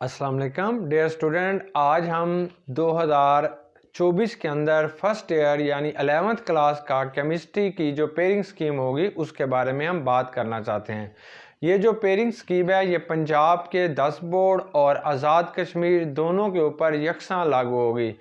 अस्सलाम वालेकुम dear student, आज हम 2024 के अंदर फर्स्ट ईयर यानी 11th क्लास का केमिस्ट्री की जो पेयरिंग स्कीम होगी उसके बारे में हम बात करना चाहते हैं। ये जो पेयरिंग स्कीम है ये पंजाब के 10 बोर्ड और आज़ाद कश्मीर दोनों के ऊपर यकसां लागू होगी।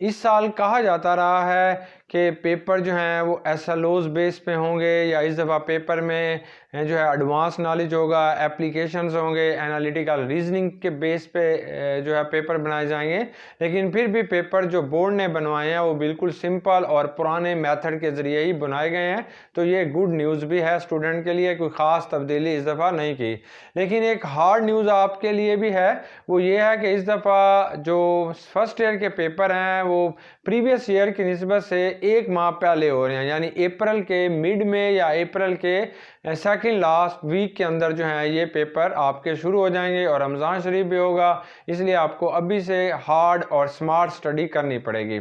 इस साल कहा जाता रहा है कि पेपर जो हैं वो SLOs बेस पे होंगे या इस दफ़ा पेपर में जो है एडवांस नॉलेज होगा, एप्लीकेशंस होंगे, एनालिटिकल रीजनिंग के बेस पे जो है पेपर बनाए जाएंगे। लेकिन फिर भी पेपर जो बोर्ड ने बनवाए हैं वो बिल्कुल सिंपल और पुराने मेथड के ज़रिए ही बनाए गए हैं। तो ये गुड न्यूज़ भी है स्टूडेंट के लिए, कोई ख़ास तब्दीली इस दफ़ा नहीं की। लेकिन एक हार्ड न्यूज़ आपके लिए भी है, वो ये है कि इस दफ़ा जो फर्स्ट ईयर के पेपर हैं वो प्रीवियस ईयर की निस्बत से एक माह पहले हो रहे हैं, यानी अप्रैल के मिड में या अप्रैल के सेकंड लास्ट वीक के अंदर जो है ये पेपर आपके शुरू हो जाएंगे और रमज़ान शरीफ भी होगा, इसलिए आपको अभी से हार्ड और स्मार्ट स्टडी करनी पड़ेगी।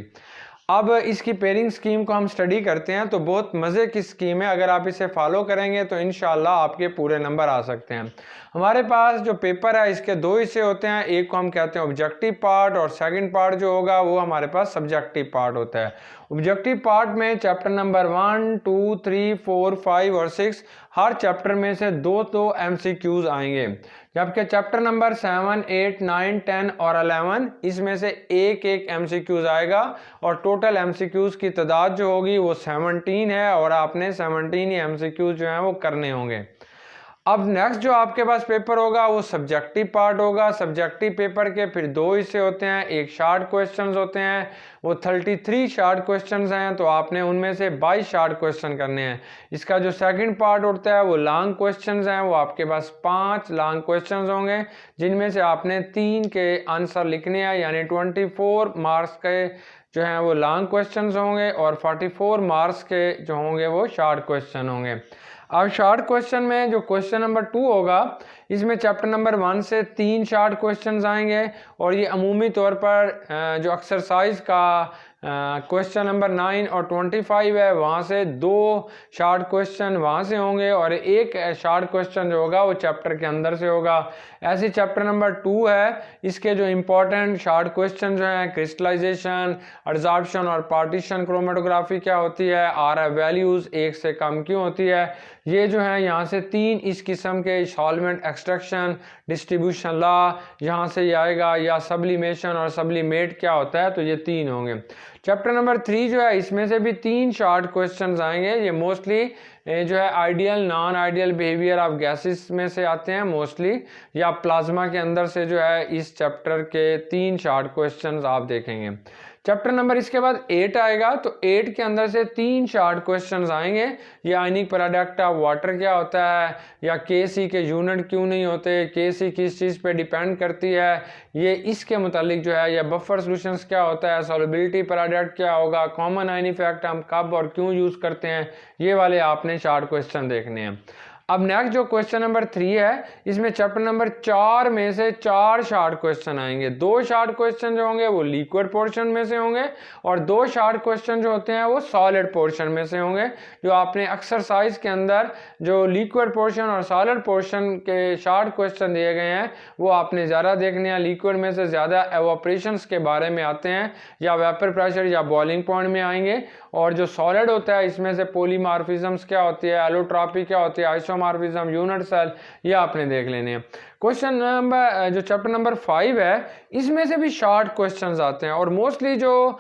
अब इसकी पेयरिंग स्कीम को हम स्टडी करते हैं तो बहुत मज़े की स्कीम है। अगर आप इसे फॉलो करेंगे तो इंशाल्लाह आपके पूरे नंबर आ सकते हैं। हमारे पास जो पेपर है इसके दो हिस्से होते हैं, एक को हम कहते हैं ऑब्जेक्टिव पार्ट और सेकंड पार्ट जो होगा वो हमारे पास सब्जेक्टिव पार्ट होता है। ऑब्जेक्टिव पार्ट में चैप्टर नंबर 1, 2, 3, 4, 5 और 6 हर चैप्टर में से दो MCQs आएंगे, जबकि चैप्टर नंबर 7, 8, 9, 10 और 11 इसमें से एक MCQs आएगा और टोटल MCQs की तादाद जो होगी वो 17 है और आपने 17 ही MCQs जो हैं वो करने होंगे। अब नेक्स्ट जो आपके पास पेपर होगा वो सब्जेक्टिव पार्ट होगा। सब्जेक्टिव पेपर के फिर दो हिस्से होते हैं, एक शार्ट क्वेश्चंस होते हैं, वो 33 शार्ट क्वेश्चंस हैं, तो आपने उनमें से 22 शार्ट क्वेश्चन करने हैं। इसका जो सेकंड पार्ट होता है वो लॉन्ग क्वेश्चंस हैं, वो आपके पास 5 लॉन्ग क्वेश्चंस होंगे जिनमें से आपने 3 के आंसर लिखने हैं, यानी 24 मार्क्स के जो हैं वो लॉन्ग क्वेश्चंस होंगे और 44 मार्क्स के जो होंगे वो शार्ट क्वेश्चन होंगे। अब शार्ट क्वेश्चन में जो क्वेश्चन नंबर 2 होगा इसमें चैप्टर नंबर 1 से 3 शार्ट क्वेश्चंस आएंगे और ये अमूमी तौर पर जो एक्सरसाइज का क्वेश्चन नंबर 9 और 25 है वहाँ से 2 शार्ट क्वेश्चन वहाँ से होंगे और एक शार्ट क्वेश्चन जो होगा वो चैप्टर के अंदर से होगा। ऐसे चैप्टर नंबर 2 है, इसके जो इम्पोर्टेंट शार्ट क्वेश्चन जो हैं क्रिस्टलाइजेशन, एडजॉर्प्शन और पार्टीशन क्रोमेटोग्राफी क्या होती है, RF वैल्यूज़ 1 से कम क्यों होती है, ये जो है यहाँ से 3 इस किस्म के सॉल्वेंट एक्सट्रैक्शन, डिस्ट्रीब्यूशन लॉ यहाँ से आएगा, या सब्लिमेशन और सब्लिमेट क्या होता है, तो ये 3 होंगे। चैप्टर नंबर 3 जो है इसमें से भी 3 शार्ट क्वेश्चंस आएंगे। ये मोस्टली जो है ideal non ideal behaviour of gases में से आते हैं मोस्टली, या प्लाज्मा के अंदर से जो है इस चैप्टर के 3 शार्ट क्वेश्चंस आप देखेंगे। चैप्टर नंबर इसके बाद 8 आएगा, तो 8 के अंदर से 3 शार्ट क्वेश्चंस आएंगे। ये आयनिक प्रोडक्ट ऑफ वाटर क्या होता है, या KC के यूनिट क्यों नहीं होते, KC किस चीज़ पे डिपेंड करती है, ये इसके मुतालिक जो है, या बफर सॉल्यूशंस क्या होता है, सॉल्युबिलिटी प्रोडक्ट क्या होगा, कॉमन आयन इफेक्ट हम कब और क्यों यूज़ करते हैं, ये वाले आपने शार्ट क्वेश्चन देखने हैं। अब नेक्स्ट जो क्वेश्चन नंबर 3 है इसमें चैप्टर नंबर 4 में से 4 शार्ट क्वेश्चन आएंगे। 2 शार्ट क्वेश्चन जो होंगे वो लिक्विड पोर्शन में से होंगे और 2 शार्ट क्वेश्चन जो होते हैं वो सॉलिड पोर्शन में से होंगे। जो आपने एक्सरसाइज के अंदर जो लिक्विड पोर्शन और सॉलिड पोर्शन के शार्ट क्वेश्चन दिए गए हैं वो आपने ज़्यादा देखने हैं। लिक्विड में से ज़्यादा एवापोरेशंस के बारे में आते हैं, या वेपर प्रेशर या बॉइलिंग पॉइंट में आएंगे, और जो सॉलिड होता है इसमें से पॉलीमॉर्फिज्म्स क्या होती है, एलोट्रॉपी क्या होती है, आइसोमॉर्फिज्म, यूनिट सेल, ये आपने देख लेने हैं। क्वेश्चन नंबर जो चैप्टर नंबर 5 है इसमें से भी शार्ट क्वेश्चंस आते हैं और मोस्टली जो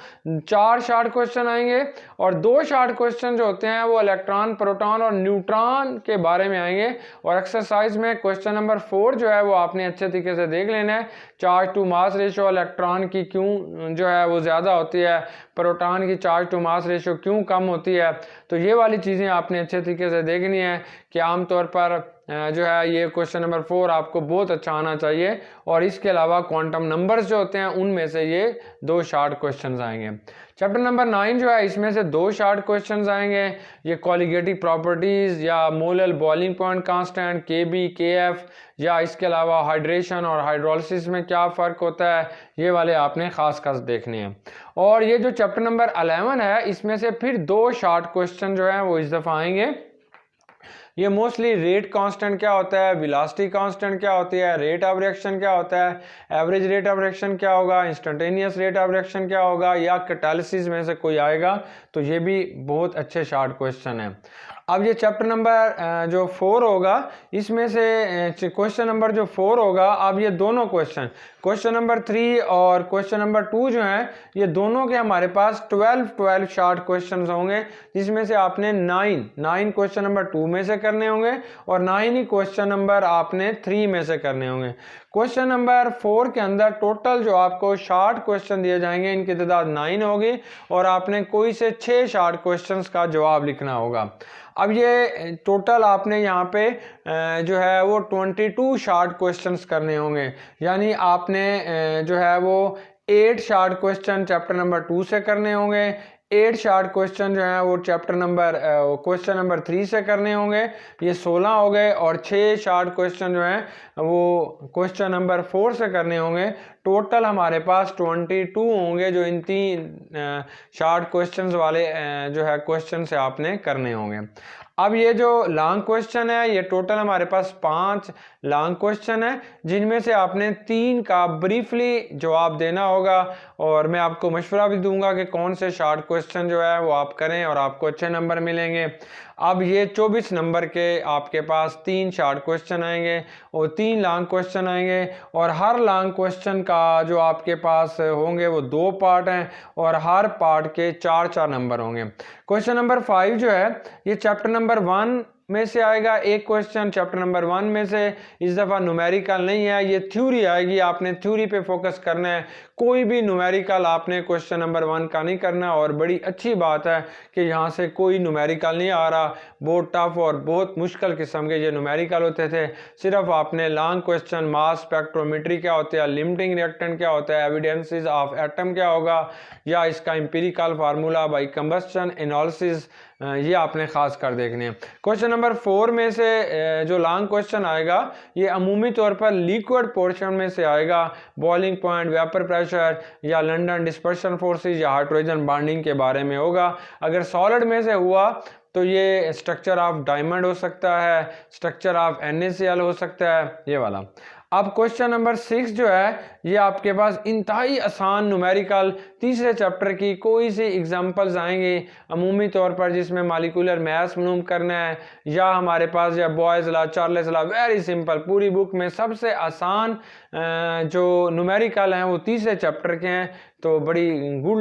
4 शार्ट क्वेश्चन आएंगे और 2 शार्ट क्वेश्चन जो होते हैं वो इलेक्ट्रॉन, प्रोटॉन और न्यूट्रॉन के बारे में आएंगे। और एक्सरसाइज में क्वेश्चन नंबर 4 जो है वो आपने अच्छे तरीके से देख लेना है। Charge to mass ratio electron की क्यों जो है वो ज़्यादा होती है, प्रोटॉन की चार्ज टू मास रेशो क्यों कम होती है, तो ये वाली चीज़ें आपने अच्छे तरीके से देखनी है कि आमतौर पर जो है ये क्वेश्चन नंबर 4 आपको बहुत अच्छा आना चाहिए। और इसके अलावा क्वांटम नंबर्स जो होते हैं उनमें से ये 2 शार्ट क्वेश्चंस आएंगे। चैप्टर नंबर 9 जो है इसमें से 2 शार्ट क्वेश्चंस आएंगे। ये कॉलिगेटिव प्रॉपर्टीज़ या molar boiling point constant KB, KF, या इसके अलावा हाइड्रेशन और हाइड्रोलिसिस में क्या फ़र्क होता है, ये वाले आपने ख़ास देखने हैं। और ये जो चैप्टर नंबर 11 है इसमें से फिर 2 शार्ट क्वेश्चन जो है वो इस दफ़ा आएंगे। ये मोस्टली रेट कांस्टेंट क्या होता है, वेलोसिटी कांस्टेंट क्या होती है, रेट ऑफ रिएक्शन क्या होता है, एवरेज रेट ऑफ रिएक्शन क्या होगा, इंस्टेंटेनियस रेट ऑफ रिएक्शन क्या होगा, या कैटालिसिस में से कोई आएगा। तो ये भी बहुत अच्छे शॉर्ट क्वेश्चन है। अब ये चैप्टर नंबर जो 4 होगा, इसमें से क्वेश्चन नंबर जो 4 होगा, अब ये दोनों क्वेश्चन नंबर 3 और क्वेश्चन नंबर 2 जो हैं, ये दोनों के हमारे पास 12 शॉर्ट क्वेश्चंस होंगे, जिसमें से आपने 9 क्वेश्चन नंबर 2 में से करने होंगे और 9 ही क्वेश्चन नंबर आपने 3 में से करने होंगे। क्वेश्चन नंबर 4 के अंदर टोटल जो आपको शॉर्ट क्वेश्चन दिए जाएंगे, इनकी तादाद 9 होगी और आपने कोई से 6 शॉर्ट क्वेश्चंस का जवाब लिखना होगा। अब ये टोटल आपने यहाँ पे जो है वो 22 शॉर्ट क्वेश्चंस करने होंगे, यानी आपने जो है वो 8 शॉर्ट क्वेश्चन चैप्टर नंबर 2 से करने होंगे, 8 शॉर्ट क्वेश्चन जो है वो क्वेश्चन नंबर 3 से करने होंगे, ये 16 हो गए, और 6 शॉर्ट क्वेश्चन जो हैं वो क्वेश्चन नंबर 4 से करने होंगे। टोटल हमारे पास 22 होंगे जो इन 3 शॉर्ट क्वेश्चंस वाले जो है क्वेश्चन से आपने करने होंगे। अब ये जो लॉन्ग क्वेश्चन है, ये टोटल हमारे पास 5 लॉन्ग क्वेश्चन है, जिनमें से आपने 3 का ब्रीफली जवाब देना होगा, और मैं आपको मशवरा भी दूंगा कि कौन से शॉर्ट क्वेश्चन जो है वो आप करें और आपको अच्छे नंबर मिलेंगे। अब ये 24 नंबर के आपके पास 3 शॉर्ट क्वेश्चन आएंगे और 3 लॉन्ग क्वेश्चन आएंगे, और हर लॉन्ग क्वेश्चन का जो आपके पास होंगे वो 2 पार्ट हैं और हर पार्ट के 4 नंबर होंगे। क्वेश्चन नंबर 5 जो है ये चैप्टर नंबर 1 में से आएगा एक क्वेश्चन। चैप्टर नंबर 1 में से इस दफ़ा न्यूमेरिकल नहीं है, ये थ्योरी आएगी, आपने थ्योरी पे फोकस करना है, कोई भी न्यूमेरिकल आपने क्वेश्चन नंबर 1 का नहीं करना। और बड़ी अच्छी बात है कि यहाँ से कोई न्यूमेरिकल नहीं आ रहा, बहुत टफ और बहुत मुश्किल किस्म के ये न्यूमेरिकल होते थे। सिर्फ आपने लॉन्ग क्वेश्चन मास स्पेक्ट्रोमेट्री क्या होता है, लिमिटिंग रिएक्टेंट क्या होता है, एविडेंसेस ऑफ एटम क्या होगा, या इसका empirical formula by combustion analysis, ये आपने खास कर देखने हैं। क्वेश्चन नंबर 4 में से जो लॉन्ग क्वेश्चन आएगा ये अमूमी तौर पर लिक्विड पोर्शन में से आएगा, बॉइलिंग पॉइंट, वेपर प्रेशर, या लंदन डिस्पर्शन फोर्सेस, या हाइड्रोजन बॉन्डिंग के बारे में होगा। अगर सॉलिड में से हुआ तो ये स्ट्रक्चर ऑफ डायमंड हो सकता है, स्ट्रक्चर ऑफ NaCl हो सकता है, ये वाला। अब क्वेश्चन नंबर 6 जो है ये आपके पास इंतहाई आसान न्यूमेरिकल तीसरे चैप्टर की कोई सी एग्जांपल्स आएंगी अमूमी तौर पर, जिसमें मॉलिक्यूलर मास मालूम करना है, या हमारे पास या boys law, Charles law, very simple. पूरी बुक में सबसे आसान जो न्यूमेरिकल हैं वो तीसरे चैप्टर के हैं, तो बड़ी गुड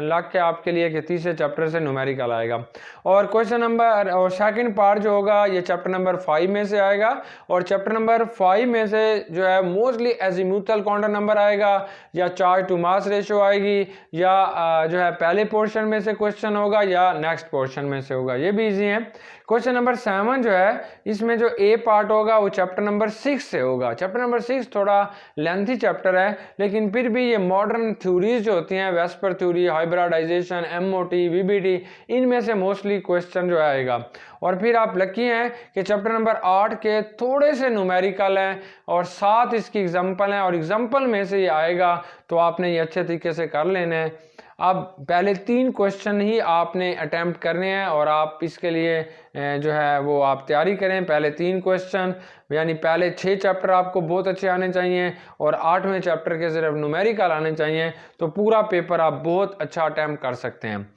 लक है आपके लिए कि तीसरे चैप्टर से न्यूमेरिकल आएगा। और क्वेश्चन नंबर और सेकंड पार्ट जो होगा ये चैप्टर नंबर 5 में से आएगा, और चैप्टर नंबर 5 में से जो है मोस्टली एजीमुथल क्वांटम नंबर आएगा, या चार्ज टू मास रेशियो आएगी, या जो है पहले पोर्शन में से क्वेश्चन होगा या नेक्स्ट पोर्शन में से होगा, ये भी इजी है। क्वेश्चन नंबर 7 जो है इसमें जो ए पार्ट होगा वो चैप्टर नंबर 6 से होगा। चैप्टर नंबर 6 थोड़ा लेंथी चैप्टर है, लेकिन फिर भी ये मॉडर्न थ्योरीज जो होती हैं, VSEPR theory, hybridisation, MOT, VBT, इनमें से मोस्टली क्वेश्चन जो आएगा। और फिर आप लकी हैं कि चैप्टर नंबर 8 के थोड़े से न्यूमेरिकल हैं और 7 इसकी एग्जाम्पल हैं, और एग्जाम्पल में से ये आएगा, तो आपने ये अच्छे तरीके से कर लेना है। अब पहले 3 क्वेश्चन ही आपने अटैम्प्ट करने हैं, और आप इसके लिए जो है वो आप तैयारी करें। पहले 3 क्वेश्चन, यानी पहले 6 चैप्टर आपको बहुत अच्छे आने चाहिए, और 8वें चैप्टर के सिर्फ न्यूमेरिकल आने चाहिए, तो पूरा पेपर आप बहुत अच्छा अटैम्प्ट कर सकते हैं।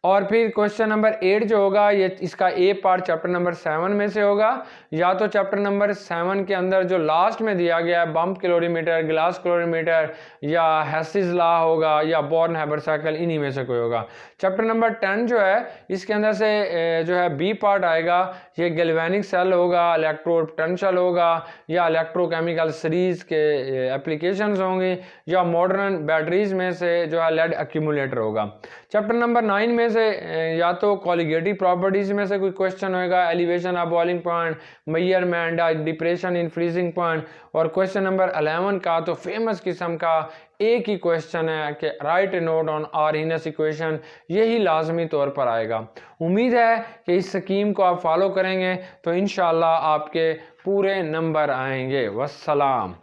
और फिर क्वेश्चन नंबर 8 जो होगा ये इसका ए पार्ट चैप्टर नंबर 7 में से होगा, या तो चैप्टर नंबर 7 के अंदर जो लास्ट में दिया गया है बम्प कैलोरीमीटर, ग्लास कैलोरीमीटर, या हेसिस लॉ होगा, या बॉर्न हैबर साइकिल, इन्हीं में से कोई होगा। चैप्टर नंबर 10 जो है इसके अंदर से जो है बी पार्ट आएगा, ये गैल्वेनिक सेल होगा, इलेक्ट्रो पोटेंशियल होगा, या इलेक्ट्रोकेमिकल सीरीज के एप्लीकेशंस होंगी, या मॉडर्न बैटरीज में से जो है लेड एक्यूमुलेटर होगा। चैप्टर नंबर 9 में से या तो कॉलिगेटिव प्रॉपर्टीज में से कोई क्वेश्चन होगा, elevation of boiling point, measurement, depression in freezing point. और क्वेश्चन नंबर 11 का तो फेमस किस्म का एक ही क्वेश्चन है कि right A note on Arrhenius equation, यही लाजमी तौर पर आएगा। उम्मीद है कि इस स्कीम को आप फॉलो करेंगे तो इंशाल्लाह आपके पूरे नंबर आएंगे। वस्सलाम।